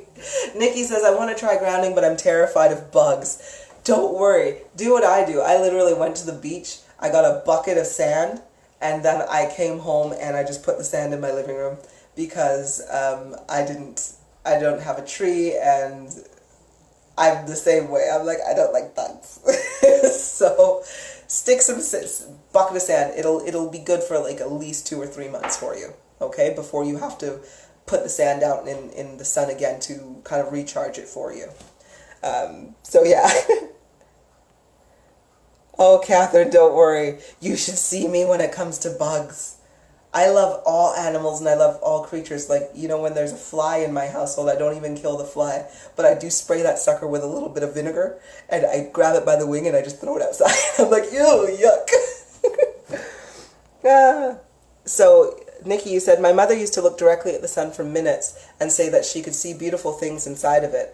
Nikki says, I want to try grounding, but I'm terrified of bugs. Don't worry. Do what I do. I literally went to the beach. I got a bucket of sand, and then I came home and I just put the sand in my living room. Because I don't have a tree, and I'm the same way. I'm like, I don't like bugs. So stick some bucket of sand. It'll be good for like at least 2 or 3 months for you, okay? Before you have to put the sand out in the sun again to kind of recharge it for you. So yeah. Oh, Catherine, don't worry. You should see me when it comes to bugs. I love all animals and I love all creatures. Like, you know, when there's a fly in my household, I don't even kill the fly. But I do spray that sucker with a little bit of vinegar, and I grab it by the wing and I just throw it outside. I'm like, ew, yuck. So, Nikki, you said, my mother used to look directly at the sun for minutes and say that she could see beautiful things inside of it.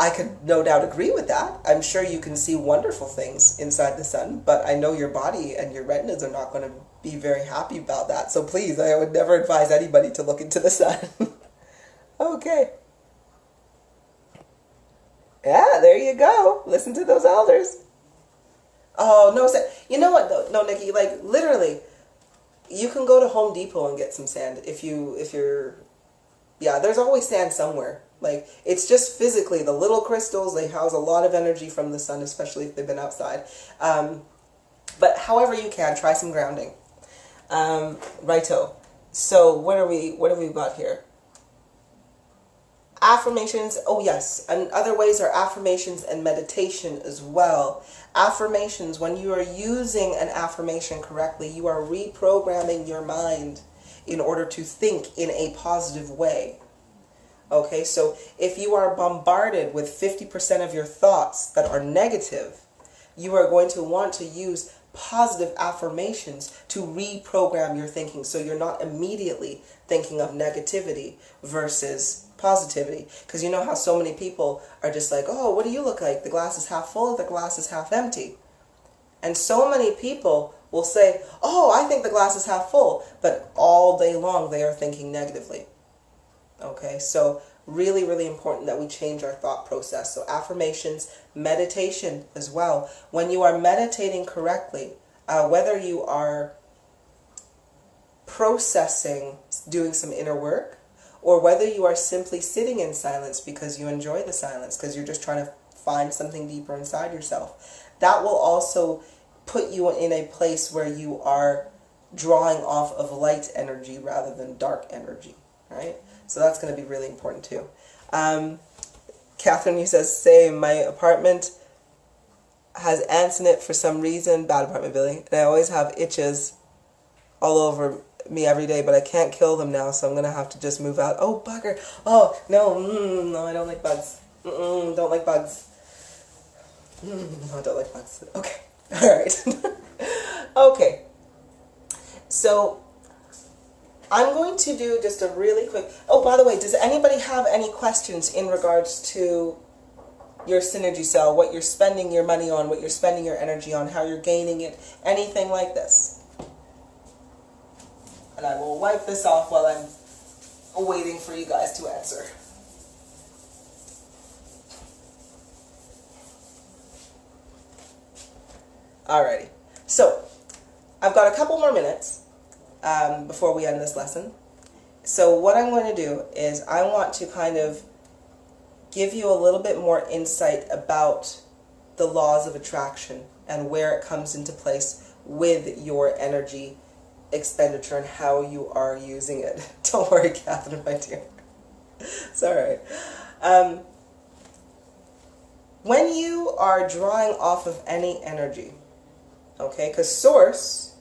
I could no doubt agree with that. I'm sure you can see wonderful things inside the sun, but I know your body and your retinas are not going to be very happy about that. So please, I would never advise anybody to look into the sun. Okay. Yeah, there you go. Listen to those elders. Oh, no, you know what though? No, Nikki, like literally, you can go to Home Depot and get some sand if you're, yeah, there's always sand somewhere. Like, it's just physically, the little crystals, they house a lot of energy from the sun, especially if they've been outside. But however you can, try some grounding. Righto. So, what have we got here? Affirmations, oh yes, and other ways are affirmations and meditation as well. Affirmations, when you are using an affirmation correctly, you are reprogramming your mind in order to think in a positive way. Okay, so if you are bombarded with 50% of your thoughts that are negative, you are going to want to use positive affirmations to reprogram your thinking, so you're not immediately thinking of negativity versus positivity. Because you know how so many people are just like, oh, what do you look like? The glass is half full, the glass is half empty. And so many people will say, oh, I think the glass is half full, but all day long they are thinking negatively. Okay, so really, really important that we change our thought process. So affirmations, meditation as well. When you are meditating correctly, whether you are processing, doing some inner work, or whether you are simply sitting in silence because you enjoy the silence, because you're just trying to find something deeper inside yourself, that will also put you in a place where you are drawing off of light energy rather than dark energy, right? So that's going to be really important too. Catherine, you says, same, my apartment has ants in it for some reason, bad apartment building, and I always have itches all over me every day, but I can't kill them now, so I'm going to have to just move out. Oh, bugger. Oh, no, no, I don't like bugs. Don't like bugs. No, I don't like bugs. Okay, all right. Okay, so I'm going to do just a really quick... Oh, by the way, does anybody have any questions in regards to your synergy cell, what you're spending your money on, what you're spending your energy on, how you're gaining it, anything like this? And I will wipe this off while I'm waiting for you guys to answer. Alrighty, so I've got a couple more minutes before we end this lesson. So what I'm going to do is I want to kind of give you a little bit more insight about the laws of attraction and where it comes into place with your energy expenditure and how you are using it. Don't worry, Catherine, my dear. It's all right. When you are drawing off of any energy, okay, because source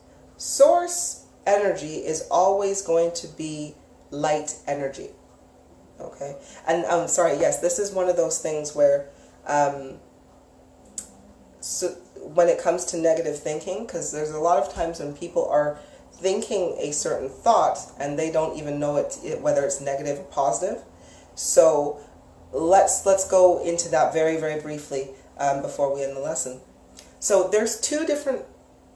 energy is always going to be light energy. Okay, and I'm sorry, yes, this is one of those things where so when it comes to negative thinking, because there's a lot of times when people are thinking a certain thought and they don't even know whether it's negative or positive. So let's go into that very, very briefly before we end the lesson. So there's two different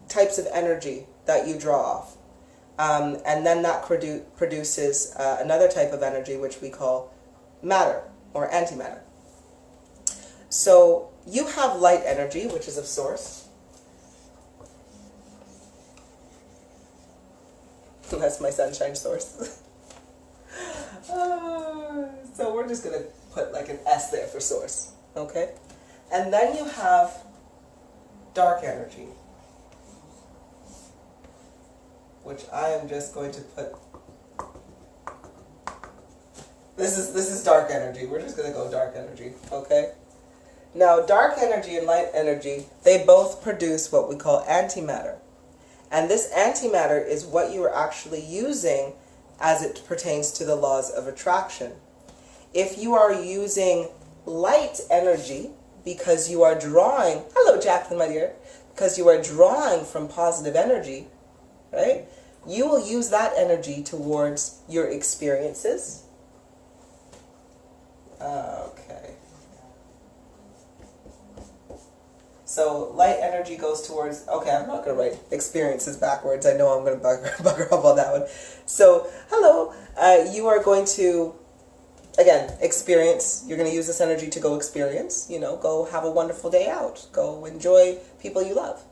types of energy that you draw off. And then that produces another type of energy which we call matter or antimatter. So you have light energy, which is of source. That's my sunshine source. So we're just going to put like an S there for source. Okay? And then you have dark energy, which I am just going to put, this is dark energy. We're just going to go dark energy, okay? Now, dark energy and light energy, they both produce what we call antimatter. And this antimatter is what you are actually using as it pertains to the laws of attraction. If you are using light energy because you are drawing, hello Jacqueline, my dear, because you are drawing from positive energy, right? You will use that energy towards your experiences. Okay. So light energy goes towards, okay, I'm not going to write experiences backwards. I know I'm going to bugger up on that one. So, hello, you are going to, again, experience. You're going to use this energy to go experience, go have a wonderful day out. Go enjoy people you love.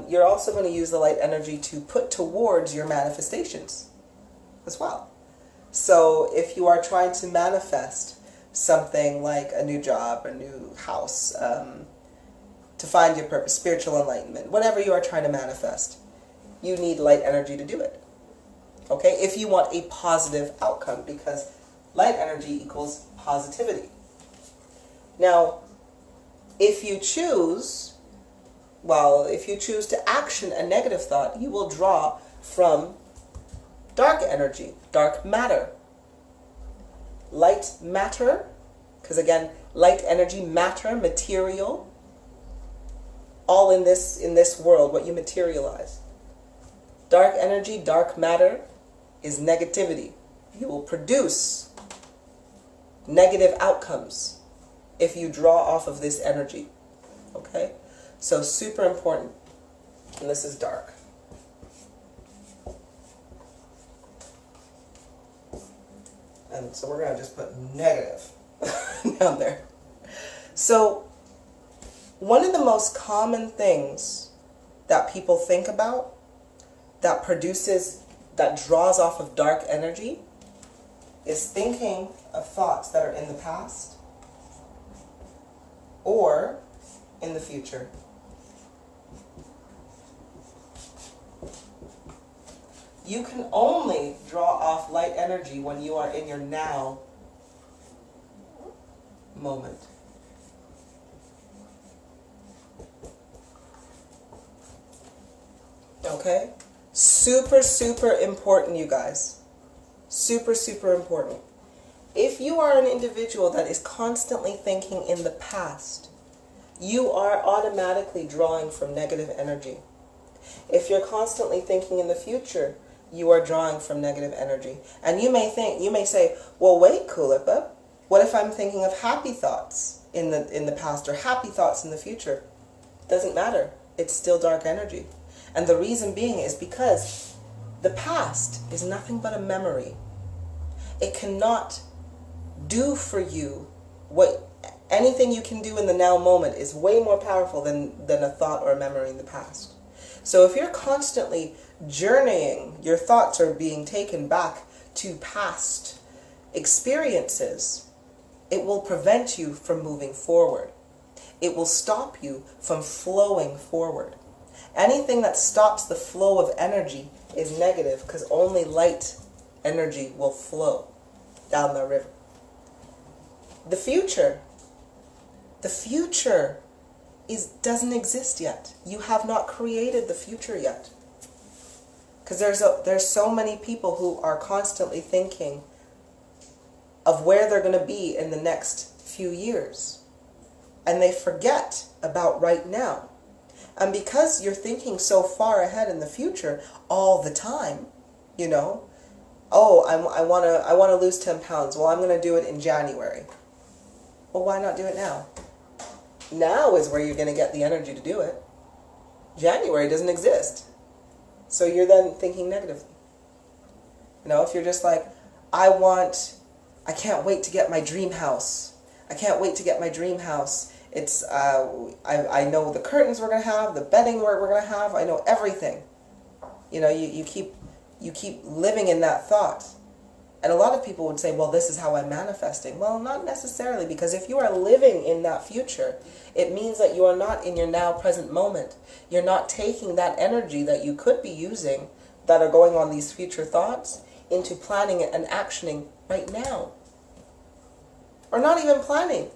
You're also going to use the light energy to put towards your manifestations as well. So if you are trying to manifest something like a new job, a new house, to find your purpose, spiritual enlightenment, whatever you are trying to manifest, you need light energy to do it. Okay? If you want a positive outcome, because light energy equals positivity. Now, if you choose to action a negative thought, you will draw from dark energy, dark matter. Light matter, because again, light energy, matter, material, all in this world, what you materialize. Dark energy, dark matter is negativity. You will produce negative outcomes if you draw off of this energy. Okay? So super important. And this is dark. And so we're going to just put negative down there. So one of the most common things that people think about that draws off of dark energy is thinking of thoughts that are in the past or in the future. You can only draw off light energy when you are in your now moment. Okay? Super, super important, you guys. Super, super important. If you are an individual that is constantly thinking in the past, you are automatically drawing from negative energy. If you're constantly thinking in the future, you are drawing from negative energy. And you may say, well, wait, Kulipup, what if I'm thinking of happy thoughts in the past or happy thoughts in the future? Doesn't matter. It's still dark energy. And the reason being is because the past is nothing but a memory. It cannot do for you what anything you can do in the now moment is way more powerful than a thought or a memory in the past. So if you're constantly journeying, your thoughts are being taken back to past experiences, it will prevent you from moving forward. It will stop you from flowing forward. Anything that stops the flow of energy is negative because only light energy will flow down the river. The future doesn't exist yet. You have not created the future yet. Because there's so many people who are constantly thinking of where they're going to be in the next few years. And they forget about right now. And because you're thinking so far ahead in the future all the time, you know, oh, I want to lose 10 pounds. Well, I'm going to do it in January. Well, why not do it now? Now is where you're going to get the energy to do it. January doesn't exist. So you're then thinking negatively. You know, if you're just like, I can't wait to get my dream house. I can't wait to get my dream house. It's, I know the curtains we're going to have, the bedding we're going to have. I know everything. You know, you keep living in that thought. And a lot of people would say, well, this is how I'm manifesting. Well, not necessarily, because if you are living in that future, it means that you are not in your now present moment. You're not taking that energy that you could be using that are going on these future thoughts into planning and actioning right now. Or not even planning.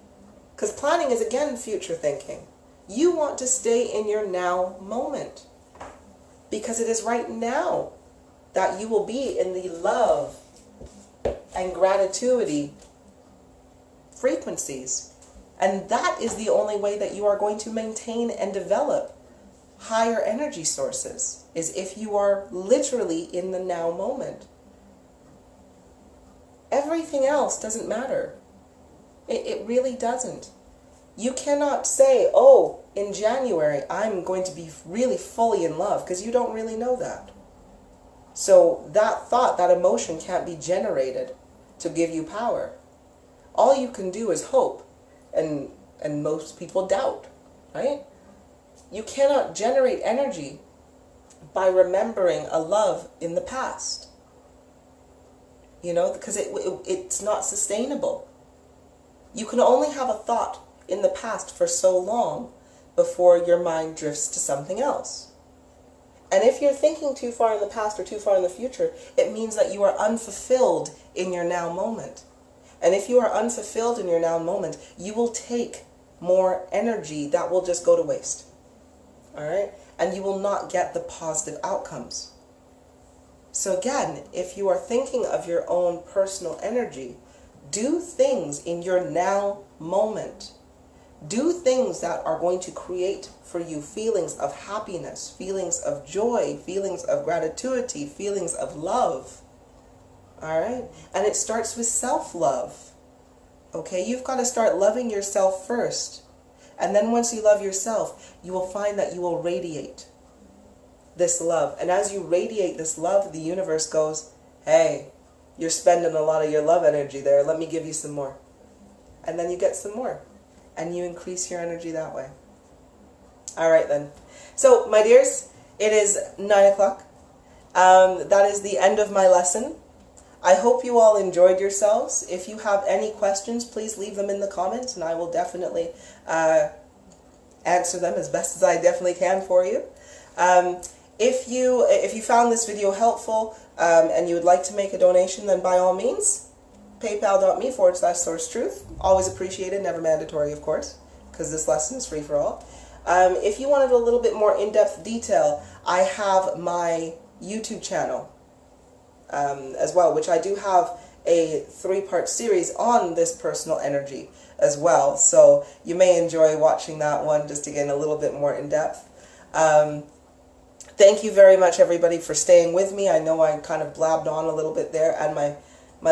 Because planning is, again, future thinking. You want to stay in your now moment. Because it is right now that you will be in the love and gratitude frequencies. And that is the only way that you are going to maintain and develop higher energy sources, is if you are literally in the now moment. Everything else doesn't matter. It really doesn't. You cannot say, oh, in January I'm going to be really fully in love, because you don't really know that. So that thought, that emotion can't be generated to give you power. All you can do is hope, and most people doubt, right? You cannot generate energy by remembering a love in the past. You know, because it's not sustainable. You can only have a thought in the past for so long before your mind drifts to something else. And if you're thinking too far in the past or too far in the future, it means that you are unfulfilled in your now moment. And if you are unfulfilled in your now moment, you will take more energy that will just go to waste. All right? And you will not get the positive outcomes. So again, if you are thinking of your own personal energy, do things in your now moment. Do things that are going to create for you feelings of happiness, feelings of joy, feelings of gratitude, feelings of love. All right? And it starts with self-love. Okay? You've got to start loving yourself first. And then once you love yourself, you will find that you will radiate this love. And as you radiate this love, the universe goes, hey, you're spending a lot of your love energy there. Let me give you some more. And then you get some more. And you increase your energy that way. All right, then. So, my dears, it is 9 o'clock. That is the end of my lesson. I hope you all enjoyed yourselves. If you have any questions, please leave them in the comments, and I will definitely answer them as best as I definitely can for you. If you found this video helpful and you would like to make a donation, then by all means, paypal.me/sourcetruth. Always appreciated, never mandatory, of course, because this lesson is free for all. If you wanted a little bit more in-depth detail, I have my YouTube channel as well, which I do have a 3-part series on this personal energy as well. So you may enjoy watching that one just to get a little bit more in-depth. Thank you very much, everybody, for staying with me. I know I kind of blabbed on a little bit there, and my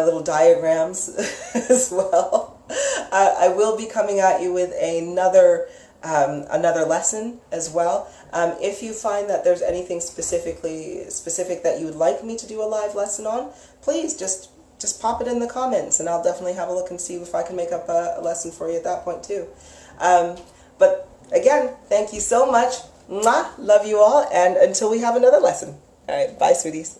little diagrams as well. I will be coming at you with another lesson as well. If you find that there's anything specific that you would like me to do a live lesson on, please just pop it in the comments, and I'll definitely have a look and see if I can make up a lesson for you at that point too. But again, thank you so much. Mwah, love you all, and until we have another lesson. All right, bye, sweeties.